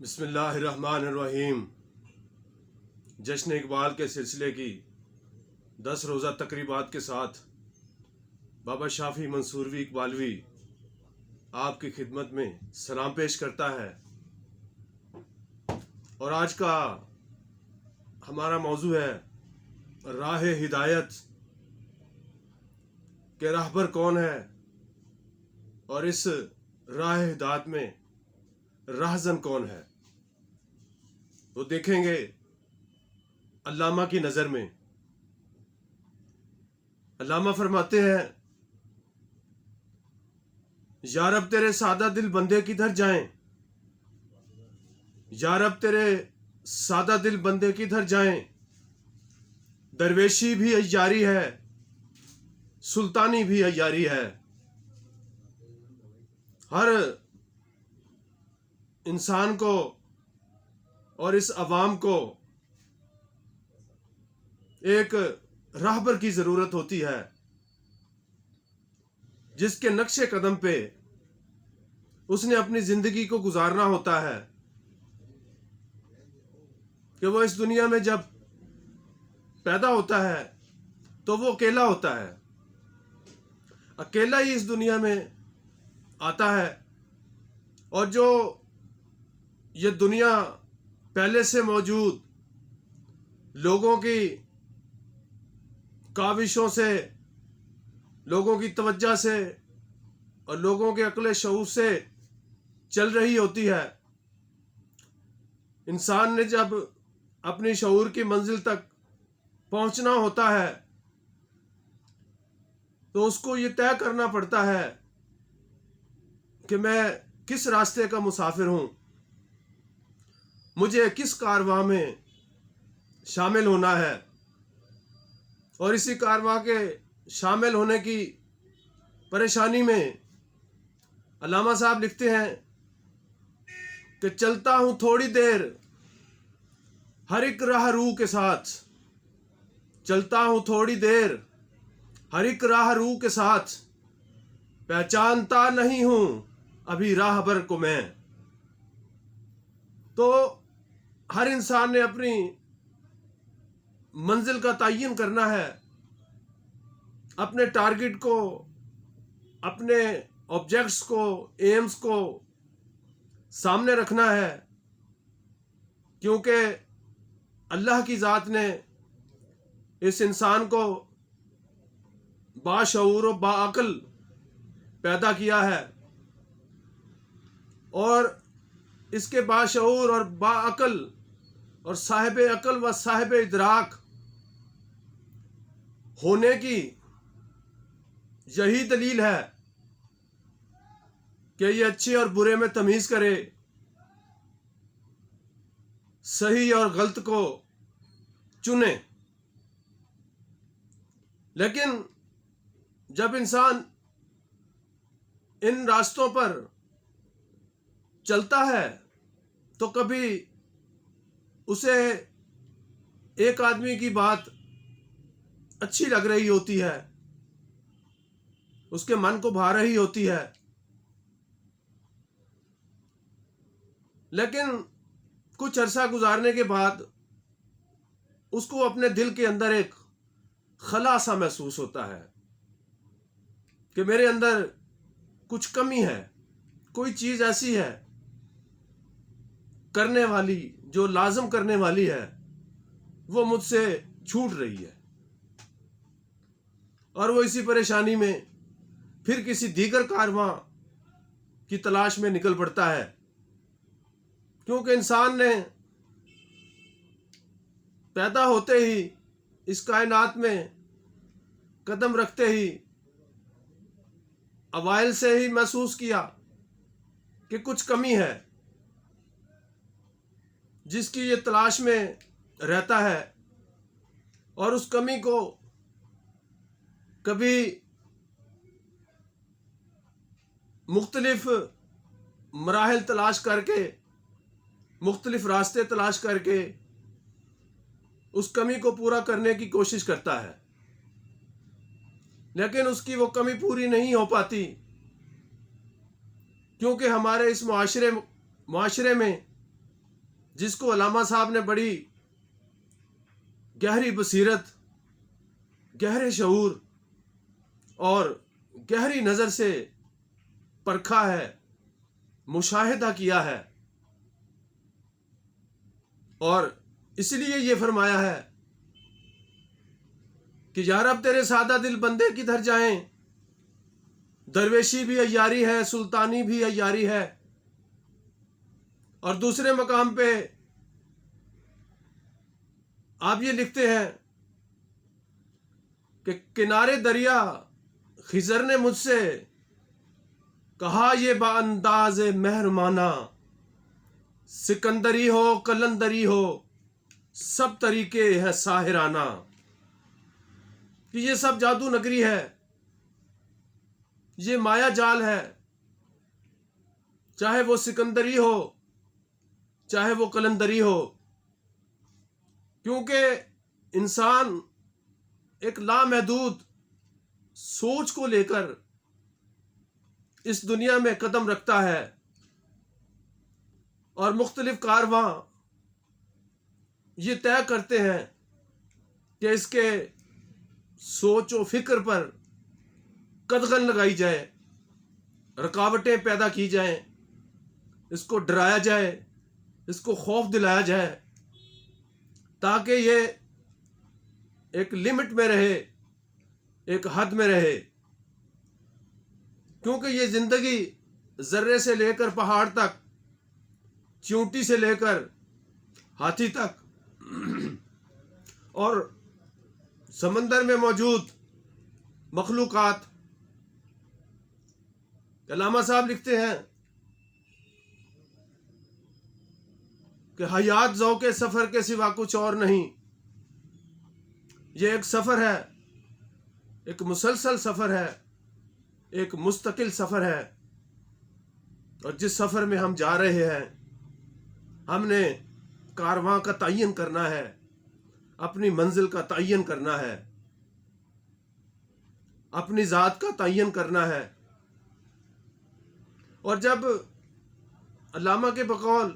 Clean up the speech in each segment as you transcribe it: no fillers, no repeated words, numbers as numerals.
بسم اللہ الرحمن الرحیم۔ جشن اقبال کے سلسلے کی 10 روزہ تقریبات کے ساتھ بابا شافی منصوروی اقبالوی آپ کی خدمت میں سلام پیش کرتا ہے، اور آج کا ہمارا موضوع ہے راہ ہدایت کے راہبر کون ہے، اور اس راہ ہدایت میں راہزن کون ہے۔ تو دیکھیں گے علامہ کی نظر میں۔ علامہ فرماتے ہیں، یا رب تیرے سادہ دل بندے کدھر جائیں، یا رب تیرے سادہ دل بندے کدھر جائیں، درویشی بھی عیاری ہے، سلطانی بھی عیاری ہے۔ ہر انسان کو اور اس عوام کو ایک راہبر کی ضرورت ہوتی ہے، جس کے نقش قدم پہ اس نے اپنی زندگی کو گزارنا ہوتا ہے، کہ وہ اس دنیا میں جب پیدا ہوتا ہے تو وہ اکیلا ہوتا ہے، اکیلا ہی اس دنیا میں آتا ہے، اور جو یہ دنیا پہلے سے موجود لوگوں کی کاوشوں سے، لوگوں کی توجہ سے اور لوگوں کے عقل شعور سے چل رہی ہوتی ہے، انسان نے جب اپنی شعور کی منزل تک پہنچنا ہوتا ہے تو اس کو یہ طے کرنا پڑتا ہے کہ میں کس راستے کا مسافر ہوں، مجھے کس کارواں میں شامل ہونا ہے، اور اسی کارواں کے شامل ہونے کی پریشانی میں علامہ صاحب لکھتے ہیں کہ چلتا ہوں تھوڑی دیر ہر ایک راہ رو کے ساتھ، چلتا ہوں تھوڑی دیر ہر ایک راہ رو کے ساتھ، پہچانتا نہیں ہوں ابھی راہبر کو میں۔ تو ہر انسان نے اپنی منزل کا تعین کرنا ہے، اپنے ٹارگٹ کو، اپنے آبجیکٹس کو، ایمز کو سامنے رکھنا ہے، کیونکہ اللہ کی ذات نے اس انسان کو باشعور و باعقل پیدا کیا ہے، اور اس کے باشعور اور باعقل اور صاحب عقل و صاحب ادراک ہونے کی یہی دلیل ہے کہ یہ اچھے اور برے میں تمیز کرے، صحیح اور غلط کو چنے۔ لیکن جب انسان ان راستوں پر چلتا ہے تو کبھی اسے ایک آدمی کی بات اچھی لگ رہی ہوتی ہے، اس کے من کو بھا رہی ہوتی ہے، لیکن کچھ عرصہ گزارنے کے بعد اس کو اپنے دل کے اندر ایک خلا سا محسوس ہوتا ہے کہ میرے اندر کچھ کمی ہے، کوئی چیز ایسی ہے کرنے والی، جو لازم کرنے والی ہے، وہ مجھ سے چھوٹ رہی ہے، اور وہ اسی پریشانی میں پھر کسی دیگر کارواں کی تلاش میں نکل پڑتا ہے، کیونکہ انسان نے پیدا ہوتے ہی اس کائنات میں قدم رکھتے ہی اوائل سے ہی محسوس کیا کہ کچھ کمی ہے، جس کی یہ تلاش میں رہتا ہے، اور اس کمی کو کبھی مختلف مراحل تلاش کر کے، مختلف راستے تلاش کر کے اس کمی کو پورا کرنے کی کوشش کرتا ہے، لیکن اس کی وہ کمی پوری نہیں ہو پاتی، کیونکہ ہمارے اس معاشرے میں جس کو علامہ صاحب نے بڑی گہری بصیرت، گہرے شعور اور گہری نظر سے پرکھا ہے، مشاہدہ کیا ہے، اور اس لیے یہ فرمایا ہے کہ یا رب تیرے سادہ دل بندے کدھر جائیں، درویشی بھی عیاری ہے، سلطانی بھی عیاری ہے۔ اور دوسرے مقام پہ آپ یہ لکھتے ہیں کہ کنارے دریا خضر نے مجھ سے کہا یہ با انداز مہرمانہ، سکندری ہو قلندری ہو سب طریقے ہے ساحرانہ، کہ یہ سب جادو نگری ہے، یہ مایا جال ہے، چاہے وہ سکندری ہو چاہے وہ قلندری ہو، کیونکہ انسان ایک لامحدود سوچ کو لے کر اس دنیا میں قدم رکھتا ہے، اور مختلف کارواں یہ طے کرتے ہیں کہ اس کے سوچ و فکر پر قدغن لگائی جائے، رکاوٹیں پیدا کی جائیں، اس کو ڈرایا جائے، اس کو خوف دلایا جائے، تاکہ یہ ایک لمٹ میں رہے، ایک حد میں رہے، کیونکہ یہ زندگی ذرے سے لے کر پہاڑ تک، چیونٹی سے لے کر ہاتھی تک، اور سمندر میں موجود مخلوقات، علامہ صاحب لکھتے ہیں کہ حیات ذوق سفر کے سوا کچھ اور نہیں، یہ ایک سفر ہے، ایک مسلسل سفر ہے، ایک مستقل سفر ہے، اور جس سفر میں ہم جا رہے ہیں ہم نے کارواں کا تعین کرنا ہے، اپنی منزل کا تعین کرنا ہے، اپنی ذات کا تعین کرنا ہے۔ اور جب علامہ کے بقول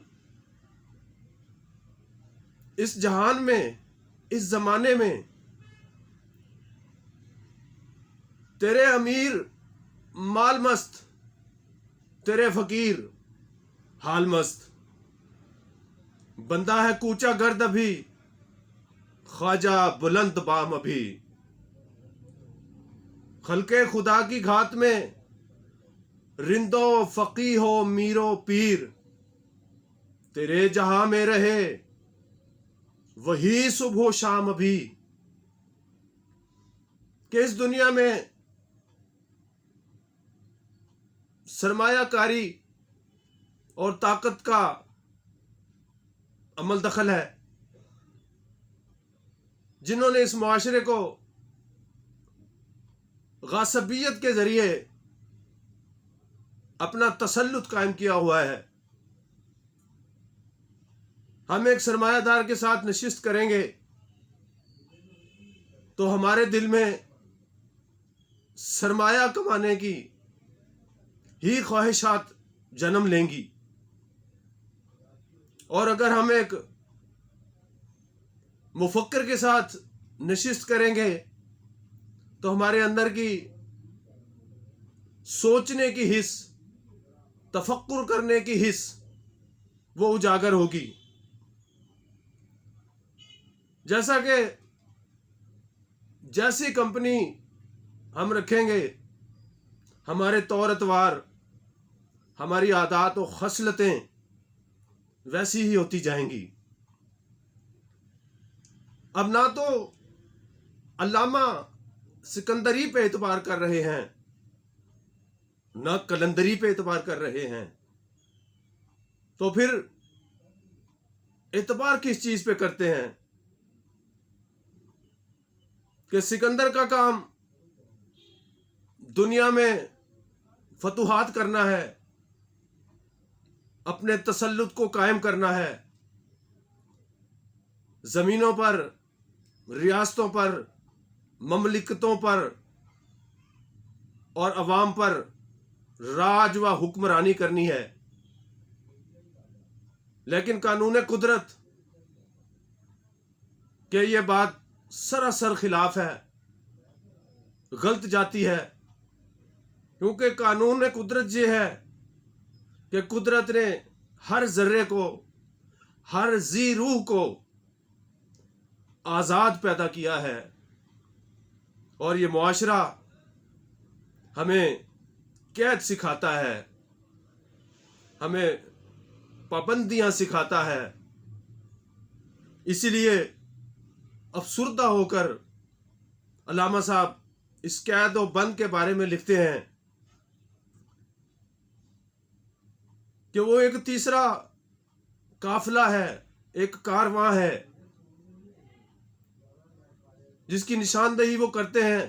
اس جہان میں، اس زمانے میں تیرے امیر مال مست، تیرے فقیر حال مست، بندہ ہے کوچا گرد ابھی، خواجہ بلند بام ابھی، خلق خدا کی گھات میں رندو فقیہ ہو میرو پیر، تیرے جہاں میں رہے وہی صبح و شام ابھی، کہ اس دنیا میں سرمایہ کاری اور طاقت کا عمل دخل ہے، جنہوں نے اس معاشرے کو غاصبیت کے ذریعے اپنا تسلط قائم کیا ہوا ہے۔ ہم ایک سرمایہ دار کے ساتھ نشست کریں گے تو ہمارے دل میں سرمایہ کمانے کی ہی خواہشات جنم لیں گی، اور اگر ہم ایک مفکر کے ساتھ نشست کریں گے تو ہمارے اندر کی سوچنے کی حس، تفکر کرنے کی حس وہ اجاگر ہوگی۔ جیسا کہ جیسی کمپنی ہم رکھیں گے، ہمارے طور اتوار، ہماری عادات و خصلتیں ویسی ہی ہوتی جائیں گی۔ اب نہ تو علامہ سکندری پہ اعتبار کر رہے ہیں، نہ قلندری پہ اعتبار کر رہے ہیں، تو پھر اعتبار کس چیز پہ کرتے ہیں؟ کہ سکندر کا کام دنیا میں فتوحات کرنا ہے، اپنے تسلط کو قائم کرنا ہے، زمینوں پر، ریاستوں پر، مملکتوں پر اور عوام پر راج و حکمرانی کرنی ہے۔ لیکن قانون قدرت کہ یہ بات سراسر خلاف ہے، غلط جاتی ہے، کیونکہ قانون قدرت یہ ہے کہ قدرت نے ہر ذرے کو، ہر ذی روح کو آزاد پیدا کیا ہے، اور یہ معاشرہ ہمیں قید سکھاتا ہے، ہمیں پابندیاں سکھاتا ہے۔ اسی لیے افسردہ ہو کر علامہ صاحب اس قید و بند کے بارے میں لکھتے ہیں کہ وہ ایک تیسرا قافلہ ہے، ایک کارواں ہے، جس کی نشاندہی وہ کرتے ہیں،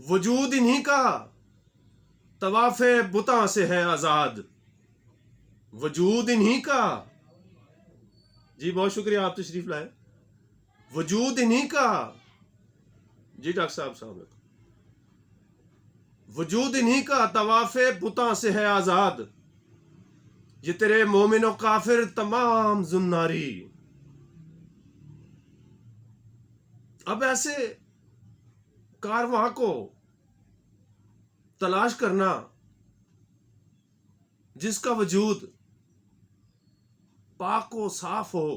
وجود انہی کا طواف بتاں سے ہے آزاد، وجود انہی کا۔ جی بہت شکریہ، آپ تشریف لائے۔ وجود انہی کا، جی ڈاکٹر صاحب السلام علیکم۔ وجود انہی کا طواف بتاں سے ہے آزاد، یہ تیرے مومن و کافر تمام زناری۔ اب ایسے کارواں کو تلاش کرنا جس کا وجود پاک و صاف ہو،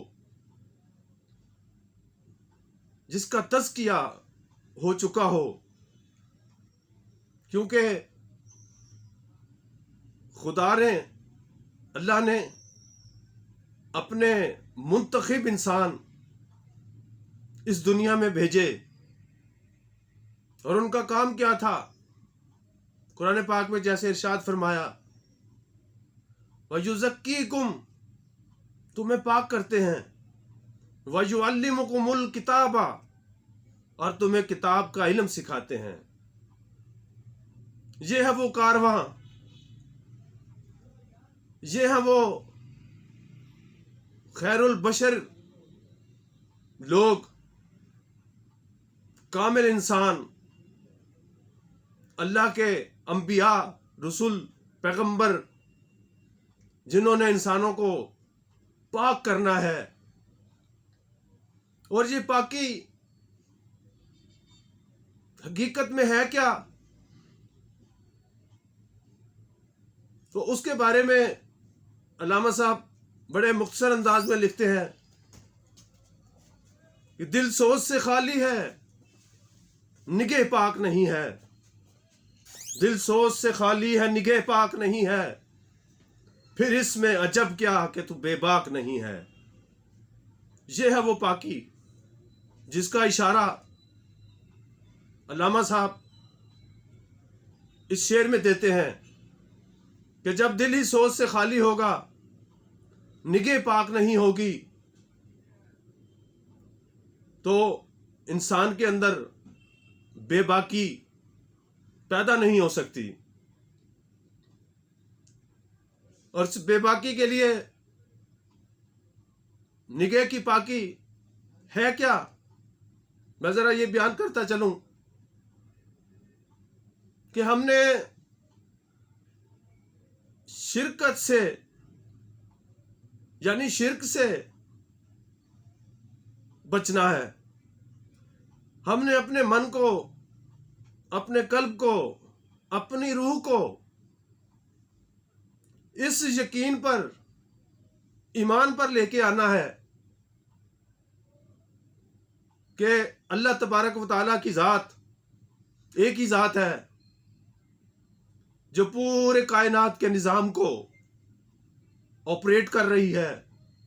جس کا تزکیہ ہو چکا ہو، کیونکہ خدا نے، اللہ نے اپنے منتخب انسان اس دنیا میں بھیجے، اور ان کا کام کیا تھا؟ قرآن پاک میں جیسے ارشاد فرمایا، وَيُزَكِّيكُمْ، تمہیں پاک کرتے ہیں، وَيُعَلِّمُكُمُ الْكِتَابَ، اور تمہیں کتاب کا علم سکھاتے ہیں۔ یہ ہے وہ کارواں، یہ ہے وہ خیر البشر لوگ، کامل انسان، اللہ کے انبیاء، رسول، پیغمبر، جنہوں نے انسانوں کو پاک کرنا ہے۔ اور یہ پاکی حقیقت میں ہے کیا؟ تو اس کے بارے میں علامہ صاحب بڑے مختصر انداز میں لکھتے ہیں کہ دل سوز سے خالی ہے، نگہ پاک نہیں ہے۔ دل سوز سے خالی ہے، نگہ پاک نہیں ہے، پھر اس میں عجب کیا کہ تو بے باک نہیں ہے۔ یہ ہے وہ پاکی جس کا اشارہ علامہ صاحب اس شعر میں دیتے ہیں کہ جب دل ہی سوز سے خالی ہوگا، نگہ پاک نہیں ہوگی، تو انسان کے اندر بے باکی پیدا نہیں ہو سکتی۔ اور اس بے باکی کے لیے نگہ کی پاکی ہے کیا؟ میں ذرا یہ بیان کرتا چلوں کہ ہم نے شرکت سے، یعنی شرک سے بچنا ہے۔ ہم نے اپنے من کو، اپنے قلب کو، اپنی روح کو اس یقین پر، ایمان پر لے کے آنا ہے کہ اللہ تبارک و تعالیٰ کی ذات ایک ہی ذات ہے جو پورے کائنات کے نظام کو آپریٹ کر رہی ہے،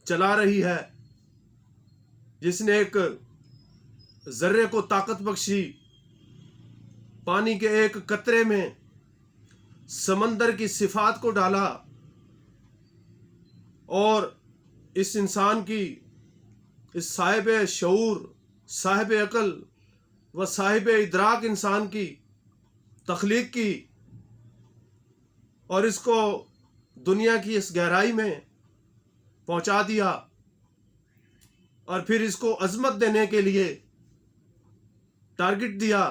چلا رہی ہے، جس نے ایک ذرے کو طاقت بخشی، پانی کے ایک قطرے میں سمندر کی صفات کو ڈالا، اور اس انسان کی، اس صاحب شعور، صاحب عقل و صاحب ادراک انسان کی تخلیق کی، اور اس کو دنیا کی اس گہرائی میں پہنچا دیا، اور پھر اس کو عظمت دینے کے لیے ٹارگٹ دیا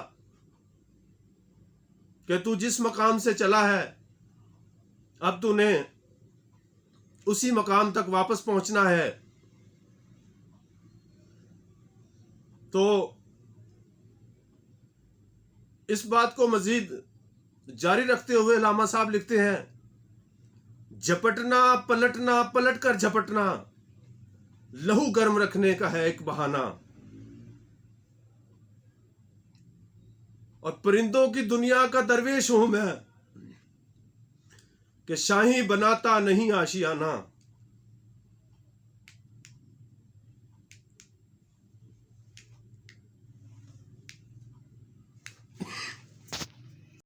کہ تو جس مقام سے چلا ہے، اب تو نے اسی مقام تک واپس پہنچنا ہے. تو اس بات کو مزید جاری رکھتے ہوئے علامہ صاحب لکھتے ہیں، جھپٹنا پلٹنا پلٹ کر جھپٹنا لہو گرم رکھنے کا ہے ایک بہانہ، اور پرندوں کی دنیا کا درویش ہوں میں کہ شاہی بناتا نہیں آشیانہ.